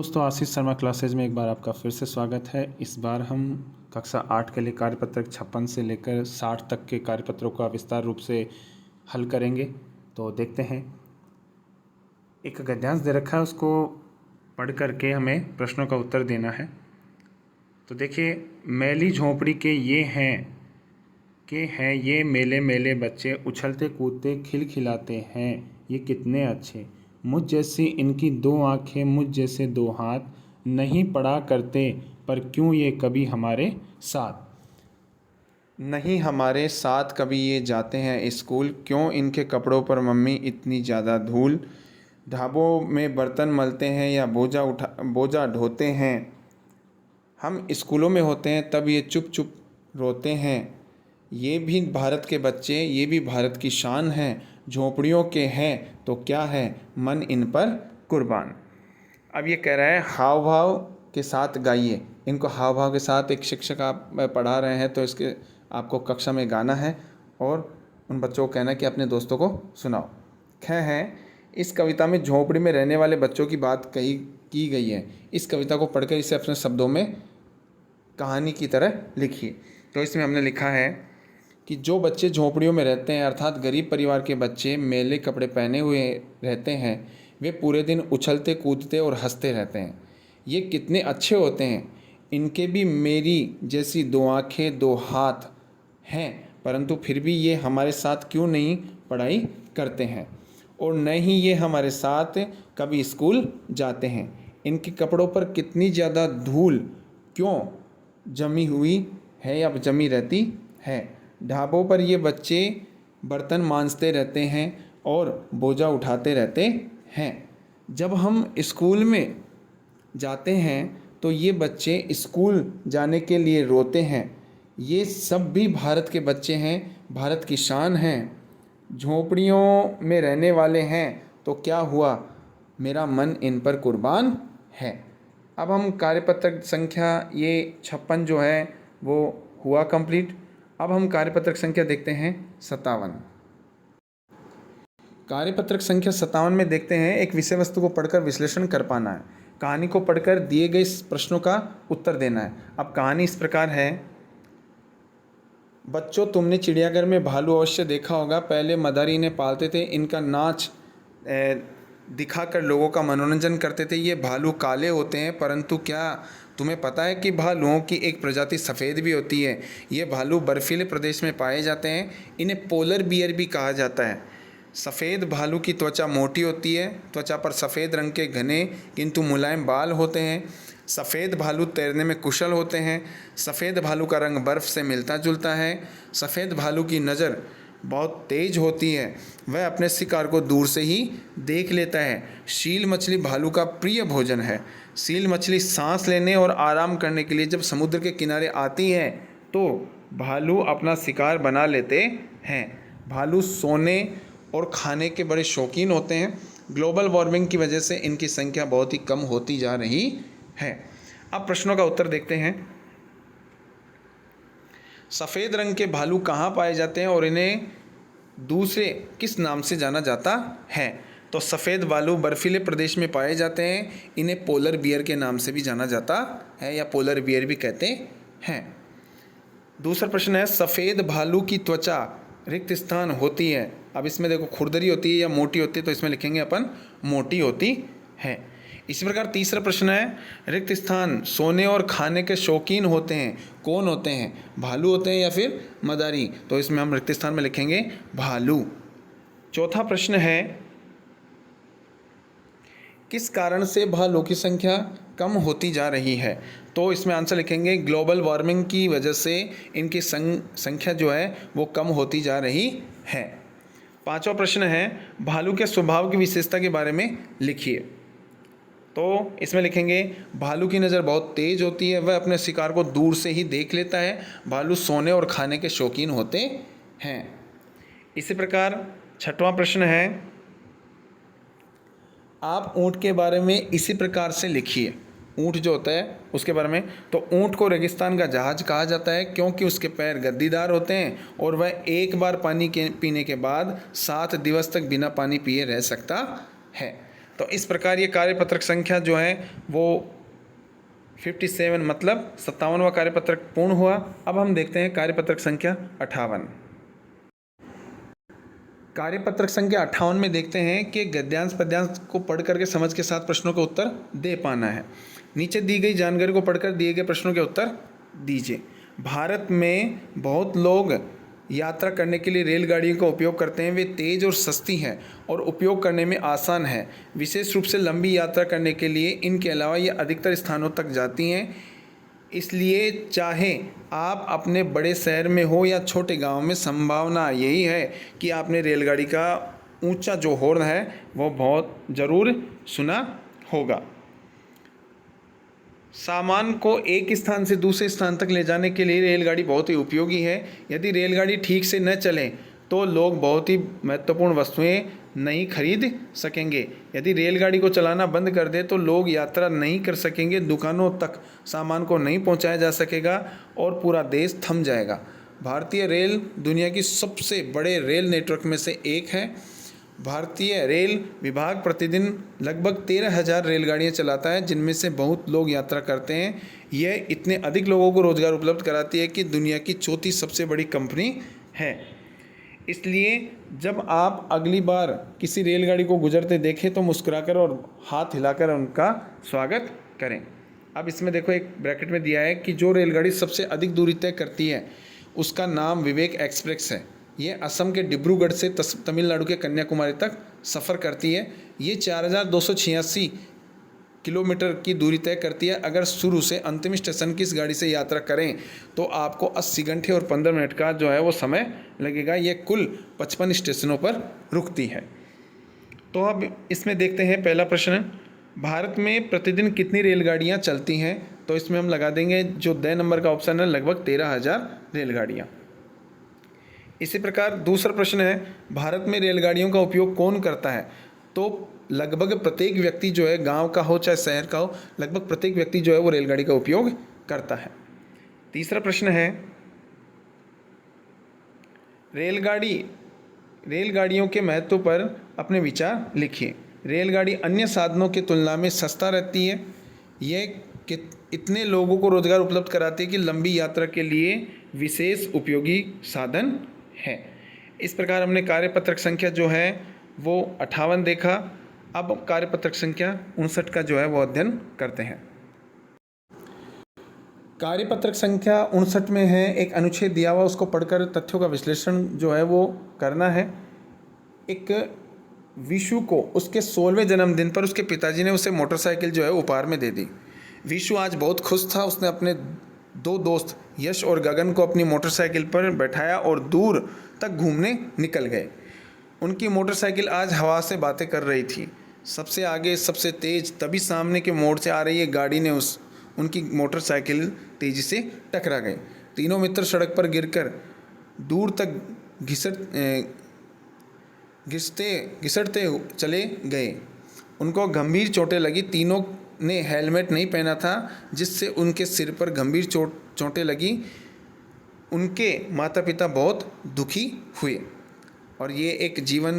दोस्तों, आशीष शर्मा क्लासेज में एक बार आपका फिर से स्वागत है। इस बार हम कक्षा 8 के लिए कार्यपत्रक 56 से लेकर 60 तक के कार्यपत्रों का विस्तार रूप से हल करेंगे। तो देखते हैं। एक गद्यांश दे रखा है, उसको पढ़ करके हमें प्रश्नों का उत्तर देना है। तो देखिए, मैली झोंपड़ी के ये मेले मेले बच्चे, उछलते कूदते खिलखिलाते हैं, ये कितने अच्छे। मुझ जैसी इनकी दो आँखें, मुझ जैसे दो हाथ, नहीं पढ़ा करते पर क्यों ये कभी हमारे साथ। नहीं हमारे साथ कभी ये जाते हैं स्कूल, क्यों इनके कपड़ों पर मम्मी इतनी ज़्यादा धूल। ढाबों में बर्तन मलते हैं या बोझा ढोते हैं, हम स्कूलों में होते हैं तब ये चुप चुप रोते हैं। ये भी भारत के बच्चे, ये भी भारत की शान हैं, झोंपड़ियों के हैं तो क्या है, मन इन पर कुर्बान। अब ये कह रहा है हाव भाव के साथ गाइए। इनको हाव भाव के साथ एक शिक्षक आप पढ़ा रहे हैं, तो इसके आपको कक्षा में गाना है और उन बच्चों को कहना है कि अपने दोस्तों को सुनाओ। है इस कविता में झोंपड़ी में रहने वाले बच्चों की बात की गई है। इस कविता को पढ़कर इसे अपने शब्दों में कहानी की तरह लिखिए। तो इसमें हमने लिखा है कि जो बच्चे झोंपड़ियों में रहते हैं, अर्थात गरीब परिवार के बच्चे मैले कपड़े पहने हुए रहते हैं, वे पूरे दिन उछलते कूदते और हंसते रहते हैं। ये कितने अच्छे होते हैं। इनके भी मेरी जैसी दो आँखें दो हाथ हैं, परंतु फिर भी ये हमारे साथ क्यों नहीं पढ़ाई करते हैं और न ही ये हमारे साथ कभी स्कूल जाते हैं। इनके कपड़ों पर कितनी ज़्यादा धूल क्यों जमी हुई है या जमी रहती है। ढाबों पर ये बच्चे बर्तन मांजते रहते हैं और बोझा उठाते रहते हैं। जब हम स्कूल में जाते हैं तो ये बच्चे स्कूल जाने के लिए रोते हैं। ये सब भी भारत के बच्चे हैं, भारत की शान हैं। झोंपड़ियों में रहने वाले हैं तो क्या हुआ, मेरा मन इन पर कुर्बान है। अब हम कार्यपत्रक संख्या ये 56 जो है वो हुआ कंप्लीट। अब हम कार्यपत्रक संख्या देखते हैं 57। कार्यपत्रक संख्या 57 में देखते हैं, एक विषय वस्तु को पढ़कर विश्लेषण कर पाना है, कहानी को पढ़कर दिए गए प्रश्नों का उत्तर देना है। अब कहानी इस प्रकार है। बच्चों, तुमने चिड़ियाघर में भालू अवश्य देखा होगा। पहले मदारी इन्हें पालते थे, इनका नाच दिखाकर लोगों का मनोरंजन करते थे। ये भालू काले होते हैं, परंतु क्या तुम्हें पता है कि भालुओं की एक प्रजाति सफ़ेद भी होती है। ये भालू बर्फीले प्रदेश में पाए जाते हैं। इन्हें पोलर बियर भी कहा जाता है। सफ़ेद भालू की त्वचा मोटी होती है, त्वचा पर सफ़ेद रंग के घने किंतु मुलायम बाल होते हैं। सफ़ेद भालू तैरने में कुशल होते हैं। सफ़ेद भालू का रंग बर्फ़ से मिलता जुलता है। सफ़ेद भालू की नज़र बहुत तेज होती है, वह अपने शिकार को दूर से ही देख लेता है। सील मछली भालू का प्रिय भोजन है। सील मछली सांस लेने और आराम करने के लिए जब समुद्र के किनारे आती है तो भालू अपना शिकार बना लेते हैं। भालू सोने और खाने के बड़े शौकीन होते हैं। ग्लोबल वार्मिंग की वजह से इनकी संख्या बहुत ही कम होती जा रही है। अब प्रश्नों का उत्तर देखते हैं। सफ़ेद रंग के भालू कहाँ पाए जाते हैं और इन्हें दूसरे किस नाम से जाना जाता है। तो सफ़ेद भालू बर्फीले प्रदेश में पाए जाते हैं। इन्हें पोलर बियर के नाम से भी जाना जाता है या पोलर बियर भी कहते हैं। दूसरा प्रश्न है, सफ़ेद भालू की त्वचा रिक्त स्थान होती है। अब इसमें देखो खुरदरी होती है या मोटी होती है, तो इसमें लिखेंगे अपन मोटी होती है। इसी प्रकार तीसरा प्रश्न है, रिक्त स्थान सोने और खाने के शौकीन होते हैं। कौन होते हैं, भालू होते हैं या फिर मदारी, तो इसमें हम रिक्त स्थान में लिखेंगे भालू। चौथा प्रश्न है, किस कारण से भालू की संख्या कम होती जा रही है। तो इसमें आंसर लिखेंगे ग्लोबल वार्मिंग की वजह से इनकी संख्या जो है वो कम होती जा रही है। पांचवा प्रश्न है, भालू के स्वभाव की विशेषता के बारे में लिखिए। तो इसमें लिखेंगे भालू की नज़र बहुत तेज होती है, वह अपने शिकार को दूर से ही देख लेता है। भालू सोने और खाने के शौकीन होते हैं। इसी प्रकार छठवां प्रश्न है, आप ऊँट के बारे में इसी प्रकार से लिखिए। ऊँट जो होता है उसके बारे में, तो ऊँट को रेगिस्तान का जहाज कहा जाता है क्योंकि उसके पैर गद्दीदार होते हैं और वह एक बार पानी के पीने के बाद 7 दिवस तक बिना पानी पिए रह सकता है। तो इस प्रकार ये कार्यपत्रक संख्या जो है वो 57 मतलब 57वां कार्यपत्रक पूर्ण हुआ। अब हम देखते हैं कार्यपत्रक संख्या 58। कार्यपत्रक संख्या 58 में देखते हैं कि गद्यांश पद्यांश को पढ़ करके समझ के साथ प्रश्नों का उत्तर दे पाना है। नीचे दी गई जानकारी को पढ़कर दिए गए प्रश्नों के उत्तर दीजिए। भारत में बहुत लोग यात्रा करने के लिए रेलगाड़ियों का उपयोग करते हैं। वे तेज़ और सस्ती हैं और उपयोग करने में आसान है। विशेष रूप से लंबी यात्रा करने के लिए इनके अलावा ये अधिकतर स्थानों तक जाती हैं। इसलिए चाहे आप अपने बड़े शहर में हो या छोटे गांव में, संभावना यही है कि आपने रेलगाड़ी का ऊंचा जो हॉर्न है वो बहुत ज़रूर सुना होगा। सामान को एक स्थान से दूसरे स्थान तक ले जाने के लिए रेलगाड़ी बहुत ही उपयोगी है। यदि रेलगाड़ी ठीक से न चले तो लोग बहुत ही महत्वपूर्ण वस्तुएं नहीं खरीद सकेंगे। यदि रेलगाड़ी को चलाना बंद कर दे तो लोग यात्रा नहीं कर सकेंगे, दुकानों तक सामान को नहीं पहुंचाया जा सकेगा और पूरा देश थम जाएगा। भारतीय रेल दुनिया की सबसे बड़े रेल नेटवर्क में से एक है। भारतीय रेल विभाग प्रतिदिन लगभग 13,000 रेलगाड़ियाँ चलाता है, जिनमें से बहुत लोग यात्रा करते हैं। यह इतने अधिक लोगों को रोजगार उपलब्ध कराती है कि दुनिया की चौथी सबसे बड़ी कंपनी है। इसलिए जब आप अगली बार किसी रेलगाड़ी को गुजरते देखें तो मुस्कुराकर और हाथ हिलाकर उनका स्वागत करें। अब इसमें देखो एक ब्रैकेट में दिया है कि जो रेलगाड़ी सबसे अधिक दूरी तय करती है उसका नाम विवेक एक्सप्रेस है। ये असम के डिब्रूगढ़ से तमिलनाडु के कन्याकुमारी तक सफ़र करती है। ये 4,286 किलोमीटर की दूरी तय करती है। अगर शुरू से अंतिम स्टेशन की इस गाड़ी से यात्रा करें तो आपको 80 घंटे और 15 मिनट का जो है वो समय लगेगा। ये कुल 55 स्टेशनों पर रुकती है। तो अब इसमें देखते हैं पहला प्रश्न, भारत में प्रतिदिन कितनी रेलगाड़ियाँ चलती हैं? तो इसमें हम लगा देंगे जो द नंबर का ऑप्शन है, लगभग 13,000 रेलगाड़ियाँ। इसी प्रकार दूसरा प्रश्न है, भारत में रेलगाड़ियों का उपयोग कौन करता है? तो लगभग प्रत्येक व्यक्ति जो है, गांव का हो चाहे शहर का हो, लगभग प्रत्येक व्यक्ति जो है वो रेलगाड़ी का उपयोग करता है। तीसरा प्रश्न है, रेलगाड़ियों के महत्व पर अपने विचार लिखिए। रेलगाड़ी अन्य साधनों की तुलना में सस्ता रहती है। यह इतने लोगों को रोजगार उपलब्ध कराती है कि लंबी यात्रा के लिए विशेष उपयोगी साधन है। इस प्रकार हमने कार्यपत्रक संख्या जो है वो 58 देखा। अब कार्यपत्रक संख्या 59 का जो है वो अध्ययन करते हैं। कार्यपत्रक संख्या 59 में है एक अनुच्छेद दिया हुआ, उसको पढ़कर तथ्यों का विश्लेषण जो है वो करना है। एक विशु को उसके 16वें जन्मदिन पर उसके पिताजी ने उसे मोटरसाइकिल जो है उपहार में दे दी। विशु आज बहुत खुश था। उसने अपने 2 दोस्त यश और गगन को अपनी मोटरसाइकिल पर बैठाया और दूर तक घूमने निकल गए। उनकी मोटरसाइकिल आज हवा से बातें कर रही थी। सबसे आगे सबसे तेज तभी सामने के मोड़ से आ रही एक गाड़ी ने उनकी मोटरसाइकिल तेजी से टकरा गई। तीनों मित्र सड़क पर गिरकर दूर तक घिसटते चले गए। उनको गंभीर चोटें लगी। तीनों ने हेलमेट नहीं पहना था, जिससे उनके सिर पर गंभीर चोटें लगी। उनके माता पिता बहुत दुखी हुए। और ये एक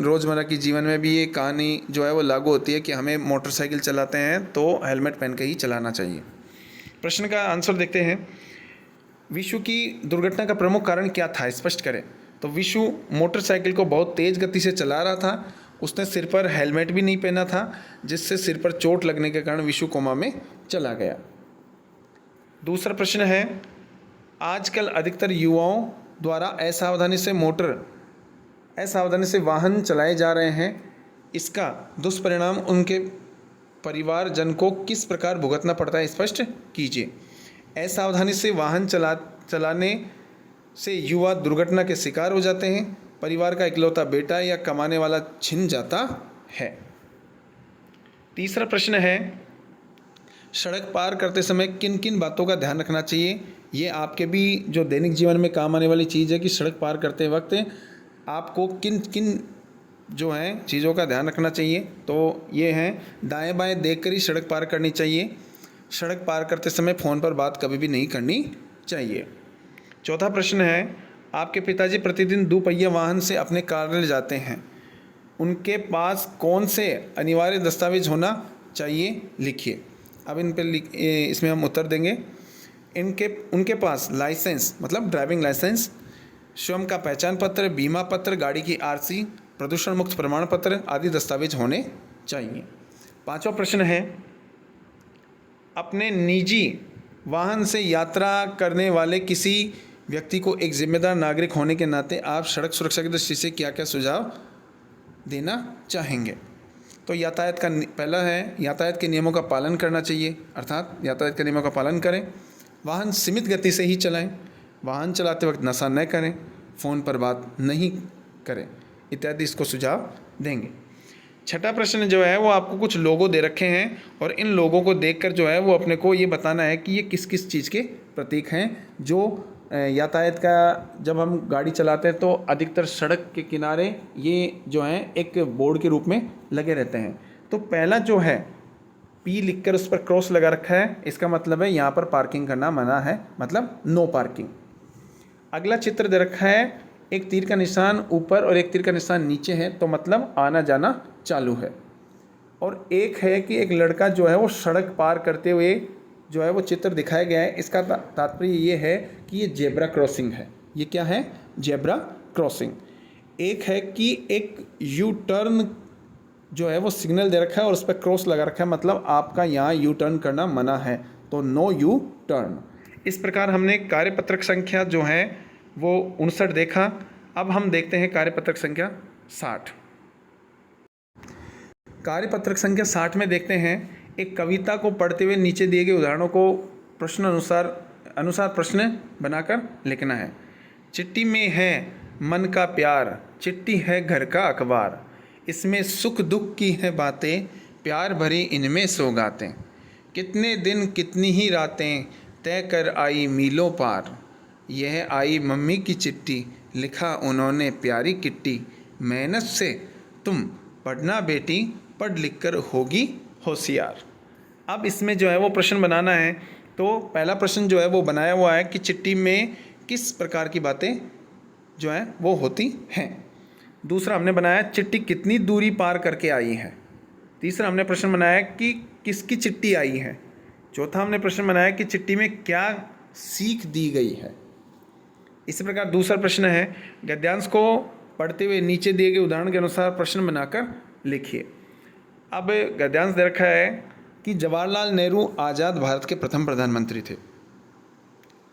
रोज़मर्रा की जीवन में भी ये कहानी जो है वो लागू होती है कि हमें मोटरसाइकिल चलाते हैं तो हेलमेट पहन के ही चलाना चाहिए। प्रश्न का आंसर देखते हैं। विशु की दुर्घटना का प्रमुख कारण क्या था, स्पष्ट करें। तो विशु मोटरसाइकिल को बहुत तेज़ गति से चला रहा था। उसने सिर पर हेलमेट भी नहीं पहना था, जिससे सिर पर चोट लगने के कारण विशु कोमा में चला गया। दूसरा प्रश्न है, आजकल अधिकतर युवाओं द्वारा असावधानी से वाहन चलाए जा रहे हैं। इसका दुष्परिणाम उनके परिवारजन को किस प्रकार भुगतना पड़ता है, स्पष्ट कीजिए। असावधानी से वाहन चलाने से युवा दुर्घटना के शिकार हो जाते हैं। परिवार का इकलौता बेटा या कमाने वाला छिन जाता है। तीसरा प्रश्न है, सड़क पार करते समय किन किन बातों का ध्यान रखना चाहिए। ये आपके भी जो दैनिक जीवन में काम आने वाली चीज़ है कि सड़क पार करते वक्त आपको किन किन जो हैं चीज़ों का ध्यान रखना चाहिए। तो ये हैं, दाएं बाएं देखकर ही सड़क पार करनी चाहिए। सड़क पार करते समय फ़ोन पर बात कभी भी नहीं करनी चाहिए। चौथा प्रश्न है, आपके पिताजी प्रतिदिन 2 पहिया वाहन से अपने कार्यालय जाते हैं। उनके पास कौन से अनिवार्य दस्तावेज होना चाहिए, लिखिए। अब इन पे इसमें हम उत्तर देंगे। उनके पास लाइसेंस मतलब ड्राइविंग लाइसेंस, स्वयं का पहचान पत्र, बीमा पत्र, गाड़ी की आरसी, प्रदूषण मुक्त प्रमाण पत्र आदि दस्तावेज होने चाहिए। 5वां प्रश्न है, अपने निजी वाहन से यात्रा करने वाले किसी व्यक्ति को एक जिम्मेदार नागरिक होने के नाते आप सड़क सुरक्षा की दृष्टि से क्या क्या सुझाव देना चाहेंगे। तो यातायात का पहला है, यातायात के नियमों का पालन करना चाहिए, अर्थात यातायात के नियमों का पालन करें। वाहन सीमित गति से ही चलाएं। वाहन चलाते वक्त नशा न करें। फ़ोन पर बात नहीं करें इत्यादि इसको सुझाव देंगे। 6वां प्रश्न जो है वो आपको कुछ लोगो दे रखे हैं और इन लोगों को देखकर जो है वो अपने को ये बताना है कि ये किस किस चीज़ के प्रतीक हैं जो यातायात का जब हम गाड़ी चलाते हैं तो अधिकतर सड़क के किनारे ये जो हैं एक बोर्ड के रूप में लगे रहते हैं। तो पहला जो है पी लिखकर उस पर क्रॉस लगा रखा है, इसका मतलब है यहाँ पर पार्किंग करना मना है, मतलब नो पार्किंग। अगला चित्र दे रखा है, एक तीर का निशान ऊपर और एक तीर का निशान नीचे है, तो मतलब आना जाना चालू है। और एक है कि एक लड़का जो है वो सड़क पार करते हुए जो है वो चित्र दिखाया गया है, इसका तात्पर्य ये है कि ये जेब्रा क्रॉसिंग है। ये क्या है? Zebra crossing. एक है कि एक यू टर्न जो है वो सिग्नल दे रखा है और उस पर क्रॉस लगा रखा है, मतलब आपका यहाँ यू टर्न करना मना है, तो नो यू टर्न। इस प्रकार हमने कार्यपत्रक संख्या जो है वो 59 देखा। अब हम देखते हैं कार्यपत्रक संख्या 60। कार्यपत्रक संख्या 60 में देखते हैं, एक कविता को पढ़ते हुए नीचे दिए गए उदाहरणों को प्रश्न अनुसार प्रश्न बनाकर लिखना है। चिट्ठी में है मन का प्यार, चिट्ठी है घर का अखबार, इसमें सुख दुख की है बातें, प्यार भरी इनमें सौगातें, कितने दिन कितनी ही रातें तय कर आई मीलों पार, यह आई मम्मी की चिट्ठी, लिखा उन्होंने प्यारी किट्टी, मेहनत से तुम पढ़ना बेटी, पढ़ लिख कर होगी होशियार। अब इसमें जो है वो प्रश्न बनाना है। तो पहला प्रश्न जो है वो बनाया हुआ है कि चिट्ठी में किस प्रकार की बातें जो हैं वो होती हैं। दूसरा हमने बनाया चिट्ठी कितनी दूरी पार करके आई है। तीसरा हमने प्रश्न बनाया कि किसकी चिट्ठी आई है। चौथा हमने प्रश्न बनाया कि चिट्ठी में क्या सीख दी गई है। इसी प्रकार दूसरा प्रश्न है, गद्यांश को पढ़ते हुए नीचे दिए गए उदाहरण के अनुसार प्रश्न बनाकर लिखिए। अब गद्यांश दे रखा है कि जवाहरलाल नेहरू आज़ाद भारत के प्रथम प्रधानमंत्री थे।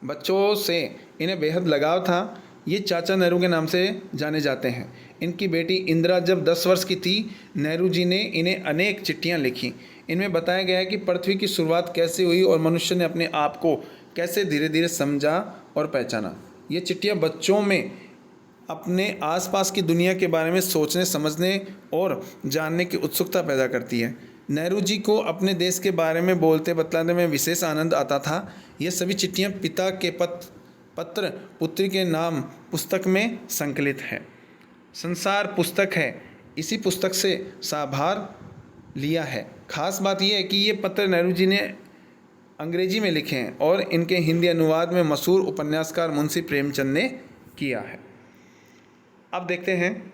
बच्चों से इन्हें बेहद लगाव था। ये चाचा नेहरू के नाम से जाने जाते हैं। इनकी बेटी इंदिरा जब 10 वर्ष की थी, नेहरू जी ने इन्हें अनेक चिट्ठियां लिखी। इनमें बताया गया है कि पृथ्वी की शुरुआत कैसे हुई और मनुष्य ने अपने आप को कैसे धीरे धीरे समझा और पहचाना। ये चिट्ठियां बच्चों में अपने आसपास की दुनिया के बारे में सोचने, समझने और जानने की उत्सुकता पैदा करती है। नेहरू जी को अपने देश के बारे में बोलते बतलाने में विशेष आनंद आता था। ये सभी चिट्ठियाँ पिता के पत्र पुत्री के नाम पुस्तक में संकलित है। संसार पुस्तक है, इसी पुस्तक से साभार लिया है। खास बात यह है कि ये पत्र नेहरू जी ने अंग्रेजी में लिखे हैं और इनके हिंदी अनुवाद में मशहूर उपन्यासकार मुंशी प्रेमचंद ने किया है। अब देखते हैं,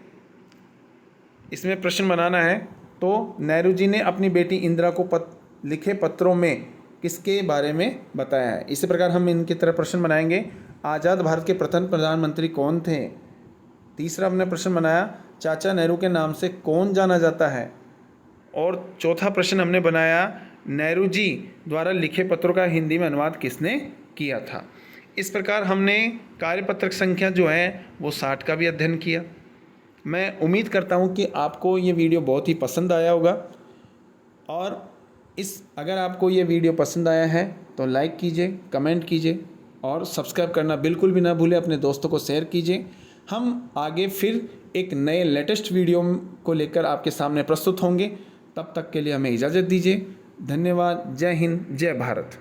इसमें प्रश्न बनाना है। तो नेहरू जी ने अपनी बेटी इंदिरा को लिखे पत्रों में किसके बारे में बताया है। इसी प्रकार हम इनकी तरह प्रश्न बनाएंगे। आज़ाद भारत के प्रथम प्रधानमंत्री कौन थे। तीसरा हमने प्रश्न बनाया, चाचा नेहरू के नाम से कौन जाना जाता है। और चौथा प्रश्न हमने बनाया, नेहरू जी द्वारा लिखे पत्रों का हिंदी में अनुवाद किसने किया था। इस प्रकार हमने कार्यपत्रक संख्या जो है वो 60 का भी अध्ययन किया। मैं उम्मीद करता हूँ कि आपको ये वीडियो बहुत ही पसंद आया होगा। और अगर आपको ये वीडियो पसंद आया है तो लाइक कीजिए, कमेंट कीजिए और सब्सक्राइब करना बिल्कुल भी ना भूलें। अपने दोस्तों को शेयर कीजिए। हम आगे फिर एक नए लेटेस्ट वीडियो को लेकर आपके सामने प्रस्तुत होंगे। तब तक के लिए हमें इजाज़त दीजिए। धन्यवाद। जय हिंद, जय भारत।